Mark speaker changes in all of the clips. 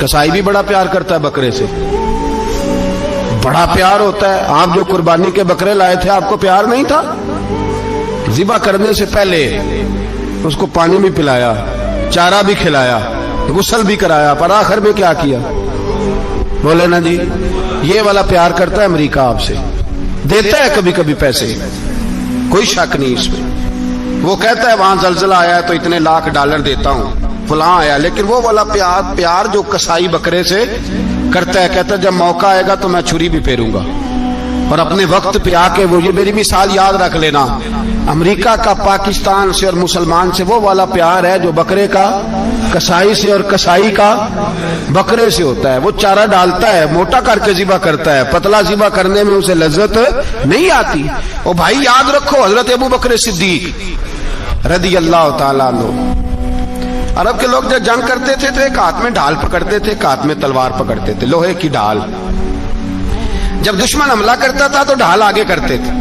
Speaker 1: کسائی بھی بڑا پیار کرتا ہے بکرے سے, بڑا پیار ہوتا ہے. آپ جو قربانی کے بکرے لائے تھے آپ کو پیار نہیں تھا؟ ذبح کرنے سے پہلے اس کو پانی بھی پلایا, چارہ بھی کھلایا, غسل بھی کرایا, پر آخر میں کیا کیا؟ بولے نا جی, یہ والا پیار کرتا ہے امریکہ آپ سے. دیتا ہے کبھی کبھی پیسے, کوئی شک نہیں اس میں. وہ کہتا ہے وہاں زلزلہ آیا ہے تو اتنے لاکھ ڈالر دیتا ہوں, فلاں آیا, لیکن وہ والا پیار جو کسائی بکرے سے کرتا ہے, کہتا ہے جب موقع آئے گا تو میں چھری بھی پھیروں گا. اور اپنے وقت پہ آ کے وہ, یہ میری مثال یاد رکھ لینا, امریکہ کا پاکستان سے اور مسلمان سے وہ والا پیار ہے جو بکرے کا کسائی سے اور کسائی کا بکرے سے ہوتا ہے. وہ چارہ ڈالتا ہے, موٹا کر کے ذبح کرتا ہے, پتلا ذبح کرنے میں اسے لذت نہیں آتی. او بھائی یاد رکھو, حضرت ابو بکر صدیق رضی اللہ تعالیٰ عنہ, عرب کے لوگ جب جنگ کرتے تھے تو ایک ہاتھ میں ڈھال پکڑتے تھے, ایک ہاتھ میں تلوار پکڑتے تھے, لوہے کی ڈھال. جب دشمن حملہ کرتا تھا تو ڈھال آگے کرتے تھے.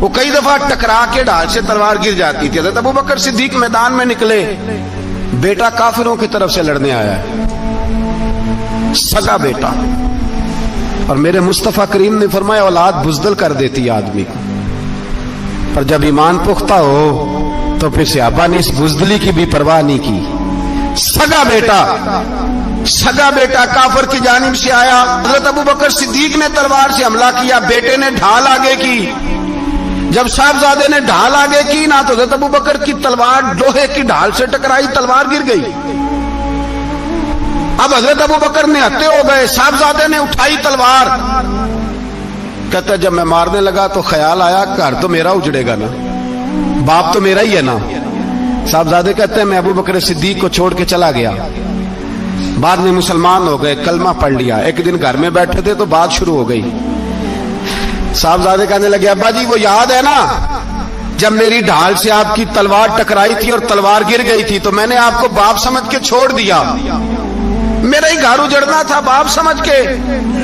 Speaker 1: وہ کئی دفعہ ٹکرا کے ڈھال سے تلوار گر جاتی تھی. حضرت ابو بکر صدیق میدان میں نکلے, بیٹا کافروں کی طرف سے لڑنے آیا ہے, سگا بیٹا. اور میرے مصطفیٰ کریم نے فرمایا اولاد بزدل کر دیتی آدمی کو, پر جب ایمان پختہ ہو تو پھر صحابہ نے اس بزدلی کی بھی پرواہ نہیں کی. سگا بیٹا کافر کی جانب سے آیا, حضرت ابو بکر صدیق نے تلوار سے حملہ کیا, بیٹے نے ڈھال آگے کی. جب صاحبزادے نے ڈھال آگے کی نا تو حضرت ابو بکر کی تلوار لوہے کی ڈھال سے ٹکرائی, تلوار گر گئی. اب حضرت ابو بکر نے ہتے ہو گئے, صاحبزادے نے اٹھائی تلوار. کہتا جب میں مارنے لگا تو خیال آیا گھر تو میرا اجڑے گا نا, باپ تو میرا ہی ہے نا. صاحبزادے کہتے ہیں میں ابو بکر صدیق کو چھوڑ کے چلا گیا. بعد میں مسلمان ہو گئے, کلمہ پڑھ لیا. ایک دن گھر میں بیٹھے تھے تو بات شروع ہو گئی. صاحبزادے کہنے لگے ابا جی وہ یاد ہے نا جب میری ڈھال سے آپ کی تلوار ٹکرائی تھی اور تلوار گر گئی تھی تو میں نے آپ کو باپ سمجھ کے چھوڑ دیا, میرا ہی گھر اجڑنا تھا باپ سمجھ کے.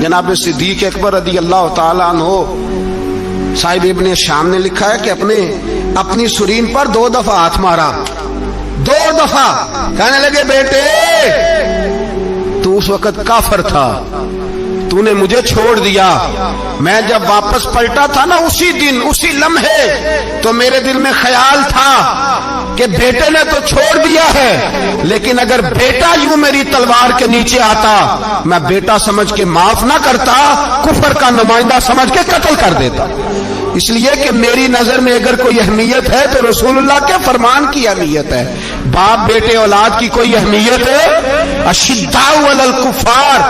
Speaker 1: جناب صدیق اکبر رضی اللہ تعالیٰ عنہ صاحب ابن شام نے لکھا ہے کہ اپنی سرین پر 2 دفعہ ہاتھ مارا, 2 دفعہ. کہنے لگے بیٹے تو اس وقت کافر تھا, تو نے مجھے چھوڑ دیا. میں جب واپس پلٹا تھا نا اسی دن اسی لمحے تو میرے دل میں خیال تھا کہ بیٹے نے تو چھوڑ دیا ہے, لیکن اگر بیٹا یوں میری تلوار کے نیچے آتا میں بیٹا سمجھ کے معاف نہ کرتا, کفر کا نمائندہ سمجھ کے قتل کر دیتا. اس لیے کہ میری نظر میں اگر کوئی اہمیت ہے تو رسول اللہ کے فرمان کی اہمیت ہے. باپ بیٹے اولاد کی کوئی اہمیت ہے؟ اشداء علی الکفار,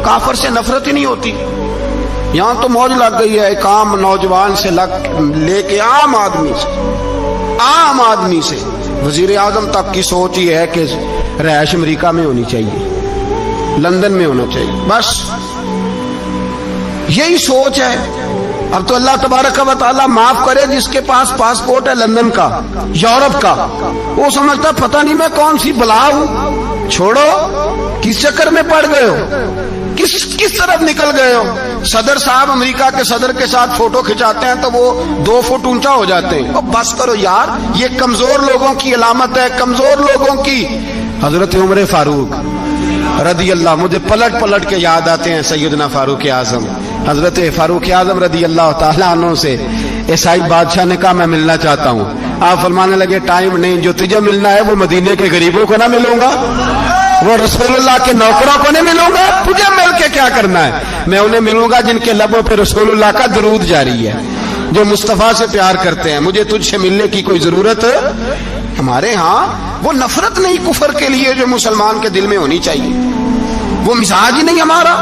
Speaker 1: کافر سے نفرت ہی نہیں ہوتی. یہاں تو موج لگ گئی ہے ایک عام نوجوان سے لے کے عام آدمی سے وزیر اعظم تک کی سوچ یہ ہے کہ رہائش امریکہ میں ہونی چاہیے, لندن میں ہونا چاہیے, بس یہی سوچ ہے. اب تو اللہ تبارک و تعالیٰ معاف کرے جس کے پاس پاسپورٹ ہے لندن کا, یورپ کا, وہ سمجھتا پتہ نہیں میں کون سی بلا ہوں. چھوڑو, کس چکر میں پڑ گئے ہو, کس طرف نکل گئے ہو. صدر صاحب امریکہ کے صدر کے ساتھ فوٹو کھچاتے ہیں تو وہ 2 فٹ اونچا ہو جاتے ہیں. بس کرو یار, یہ کمزور لوگوں کی علامت ہے, کمزور لوگوں کی. حضرت عمر فاروق رضی اللہ, مجھے پلٹ کے یاد آتے ہیں سیدنا فاروق اعظم. حضرت فاروق اعظم رضی اللہ تعالیٰ عنہ سے عیسائی بادشاہ نے کہا میں ملنا چاہتا ہوں. آپ فرمانے لگے ٹائم نہیں, جو تجھے ملنا ہے وہ مدینے کے غریبوں کو نہ ملوں گا, وہ رسول اللہ کے نوکروں کو نہیں ملوں گا, تجھے مل کے کیا کرنا ہے. میں انہیں ملوں گا جن کے لبوں پہ رسول اللہ کا درود جاری ہے, جو مصطفیٰ سے پیار کرتے ہیں. مجھے تجھ سے ملنے کی کوئی ضرورت ہے. ہمارے ہاں وہ نفرت نہیں کفر کے لیے جو مسلمان کے دل میں ہونی چاہیے, وہ مزاج ہی نہیں ہمارا,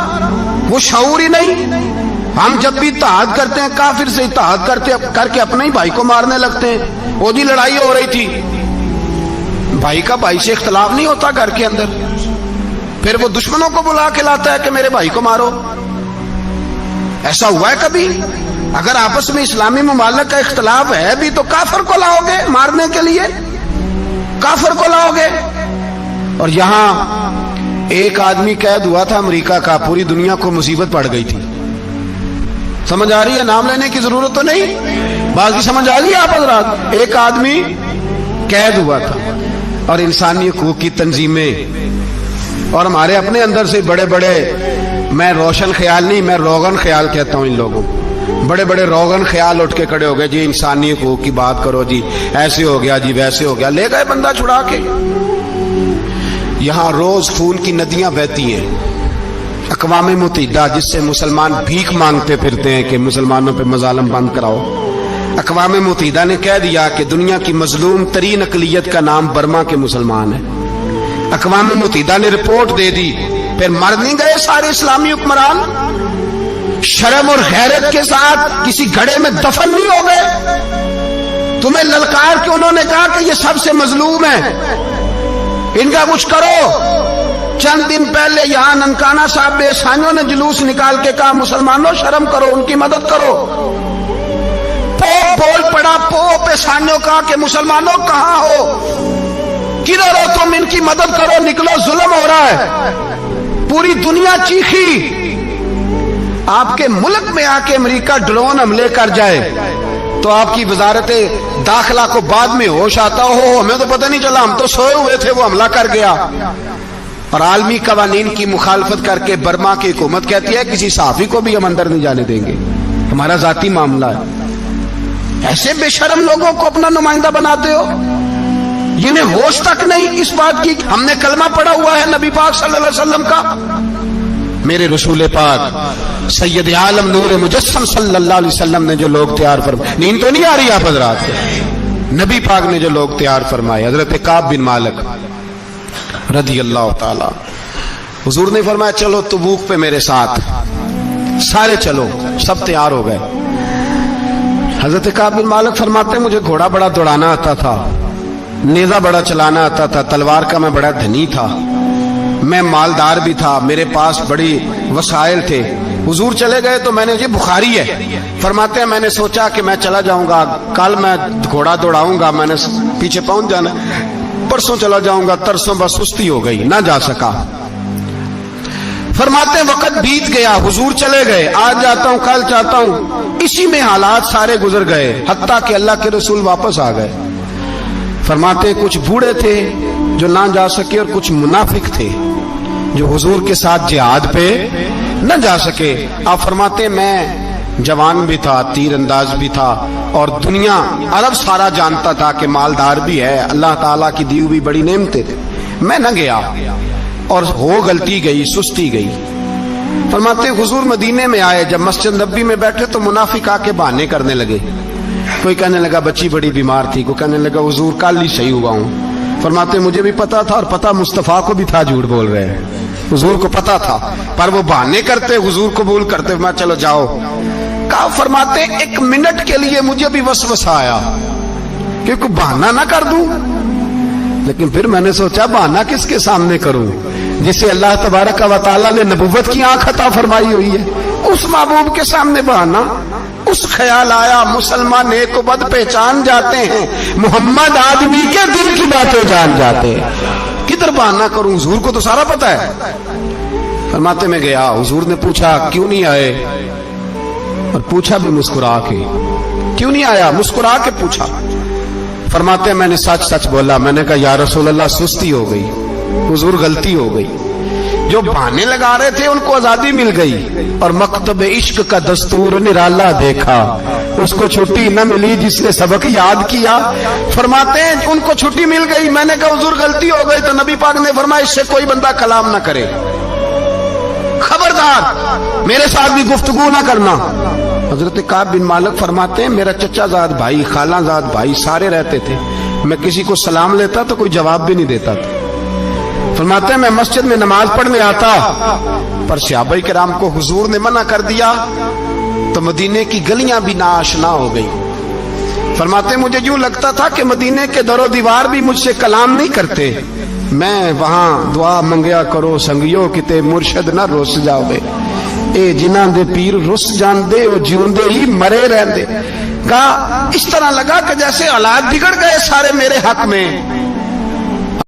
Speaker 1: وہ شعور ہی نہیں. ہم جب بھی اتحاد کرتے ہیں کافر سے اتحاد کر کے اپنے ہی بھائی کو مارنے لگتے ہیں. وہ جی لڑائی ہو رہی تھی, بھائی کا بھائی سے اختلاف نہیں ہوتا گھر کے اندر, پھر وہ دشمنوں کو بلا کے لاتا ہے کہ میرے بھائی کو مارو. ایسا ہوا ہے کبھی؟ اگر آپس میں اسلامی ممالک کا اختلاف ہے بھی تو کافر کو لاؤ گے مارنے کے لیے, کافر کو لاؤ گے. اور یہاں ایک آدمی قید ہوا تھا امریکہ کا, پوری دنیا کو مصیبت پڑ گئی تھی. سمجھ آ رہی ہے؟ نام لینے کی ضرورت تو نہیں, باقی سمجھ آ رہی ہے آپ حضرات. ایک آدمی قید ہوا تھا، اور انسانی حقوق کی تنظیمیں اور ہمارے اپنے اندر سے بڑے بڑے، میں روشن خیال نہیں، میں روغن خیال کہتا ہوں ان لوگوں، بڑے بڑے روغن خیال اٹھ کے کھڑے ہو گئے، جی انسانی حقوق کی بات کرو، جی ایسے ہو گیا، جی ویسے ہو گیا، لے گئے بندہ چھڑا کے۔ یہاں روز خون کی ندیاں بہتی ہیں۔ اقوام متحدہ جس سے مسلمان بھیک مانگتے پھرتے ہیں کہ مسلمانوں پہ مظالم بند کراؤ، اقوام متحدہ نے کہہ دیا کہ دنیا کی مظلوم ترین اقلیت کا نام برما کے مسلمان ہے۔ اقوام متحدہ نے رپورٹ دے دی، پھر مر نہیں گئے سارے اسلامی حکمران؟ شرم اور غیرت کے ساتھ کسی گھڑے میں دفن نہیں ہو گئے؟ تمہیں للکار کے انہوں نے کہا کہ یہ سب سے مظلوم ہے، ان کا کچھ کرو۔ چند دن پہلے یہاں ننکانہ صاحب بے سانیوں نے جلوس نکال کے کہا مسلمانوں شرم کرو، ان کی مدد کرو۔ پوپ بول پڑا، پوپ پیشانیوں کا کہ مسلمانوں کہاں ہو، کدھر ہو تم، ان کی مدد کرو، نکلو، ظلم ہو رہا ہے۔ پوری دنیا چیخی۔ آپ کے ملک میں آ کے امریکہ ڈرون حملے کر جائے تو آپ کی وزارت داخلہ کو بعد میں ہوش آتا ہو، ہمیں تو پتہ نہیں چلا، ہم تو سوئے ہوئے تھے، وہ حملہ کر گیا۔ اور عالمی قوانین کی مخالفت کر کے برما کی حکومت کہتی ہے کسی صحافی کو بھی ہم اندر نہیں جانے دیں گے، ہمارا ذاتی معاملہ ہے۔ ایسے بے شرم لوگوں کو اپنا نمائندہ بناتے ہو، جنہیں ہوش تک نہیں اس بات کی۔ ہم نے کلمہ پڑھا ہوا ہے نبی پاک صلی اللہ علیہ وسلم کا، میرے رسول پاک سید عالم نور مجسم صلی اللہ علیہ وسلم نے جو لوگ تیار فرمائے، نیند تو نہیں آ رہی آپ حضرات سے، نبی پاک نے جو لوگ تیار فرمائے، حضرت کعب بن مالک رضی اللہ تعالی، حضور نے فرمایا چلو تبوک پہ میرے ساتھ، سارے چلو، سب تیار ہو گئے۔ حضرت کعب بن مالک فرماتے ہیں مجھے گھوڑا بڑا دوڑانا آتا تھا، نیزہ بڑا چلانا آتا تھا، تلوار کا میں بڑا دھنی تھا، میں مالدار بھی تھا، میرے پاس بڑی وسائل تھے۔ حضور چلے گئے تو میں نے، یہ بخاری ہے، فرماتے ہیں میں نے سوچا کہ میں چلا جاؤں گا، کل میں گھوڑا دوڑاؤں گا، میں نے پیچھے پہنچ جانا، پرسوں چلا جاؤں گا، ترسوں بس سستی ہو گئی، نہ جا سکا۔ فرماتے ہیں وقت بیت گیا، حضور چلے گئے، آج جاتا ہوں کل چاہتا ہوں، اسی میں حالات سارے گزر گئے، حتیٰ کہ اللہ کے رسول واپس آ گئے۔ فرماتے ہیں کچھ بوڑھے تھے جو نہ جا سکے، اور کچھ منافق تھے جو حضور کے ساتھ جہاد پہ نہ جا سکے۔ آپ فرماتے ہیں میں جوان بھی تھا، تیر انداز بھی تھا، اور دنیا عرب سارا جانتا تھا کہ مالدار بھی ہے، اللہ تعالیٰ کی دی ہوئی بڑی نعمتیں تھے، میں نہ گیا، اور ہو غلطی گئی، سستی گئی۔ فرماتے ہیں حضور مدینے میں آئے، جب مسجد نبی میں بیٹھے تو منافق آ کے بہانے کرنے لگے، کوئی کہنے لگا بچی بڑی بیمار تھی، کوئی کہنے لگا حضور کل ہی صحیح ہوا ہوں۔ فرماتے مجھے بھی پتا تھا، اور پتا مصطفیٰ کو بھی تھا جھوٹ بول رہے ہیں، حضور کو پتا تھا، پر وہ بہانے کرتے، حضور قبول کرتے، میں چلو جاؤ۔ کہا فرماتے ایک منٹ کے لیے مجھے بھی وسوسہ آیا کہ کوئی بہانہ نہ کر دوں، لیکن پھر میں نے سوچا بہانہ کس کے سامنے کروں، جسے اللہ تبارک و تعالیٰ نے نبوت کی آنکھ عطا فرمائی ہوئی ہے، اس محبوب کے سامنے بہانہ۔ اس خیال آیا مسلمان نیک و بد پہچان جاتے ہیں، محمد آدمی کے دل کی باتیں جان جاتے ہیں، کدھر بہانہ کروں، حضور کو تو سارا پتا ہے۔ فرماتے میں گیا، حضور نے پوچھا کیوں نہیں آئے، اور پوچھا بھی مسکرا کے، کیوں نہیں آیا، مسکرا کے پوچھا۔ فرماتے ہیں میں نے سچ سچ بولا، میں نے کہا یا رسول اللہ سستی ہو گئی، حضور غلطی ہو گئی، جو بہانے لگا رہے تھے ان کو آزادی مل گئی، اور مکتب عشق کا دستور نرالا دیکھا، اس کو چھٹی نہ ملی جس نے سبق یاد کیا۔ فرماتے ہیں ان کو چھٹی مل گئی، میں نے کہا حضور غلطی ہو گئی، تو نبی پاک نے فرمایا اس سے کوئی بندہ کلام نہ کرے، خبردار میرے ساتھ بھی گفتگو نہ کرنا۔ حضرت کعب بن مالک فرماتے ہیں میرا چچا زاد بھائی، خالہ زاد بھائی سارے رہتے تھے، میں کسی کو سلام لیتا تو کوئی جواب بھی نہیں دیتا تھا۔ فرماتے ہیں میں مسجد میں نماز پڑھنے آتا، پر صحابہ کرام کو حضور نے منع کر دیا تو مدینے کی گلیاں بھی ناآشنا ہو گئی۔ فرماتے ہیں مجھے یوں لگتا تھا کہ مدینے کے در و دیوار بھی مجھ سے کلام نہیں کرتے، میں وہاں دعا منگیا کرو سنگیو کتے مرشد نہ رس جاوے، اے جنہاں دے پیر رس جاندے او جیوندے ہی مرے رہندے۔ کہا اس طرح لگا کہ جیسے حالات بگڑ گئے سارے میرے حق میں،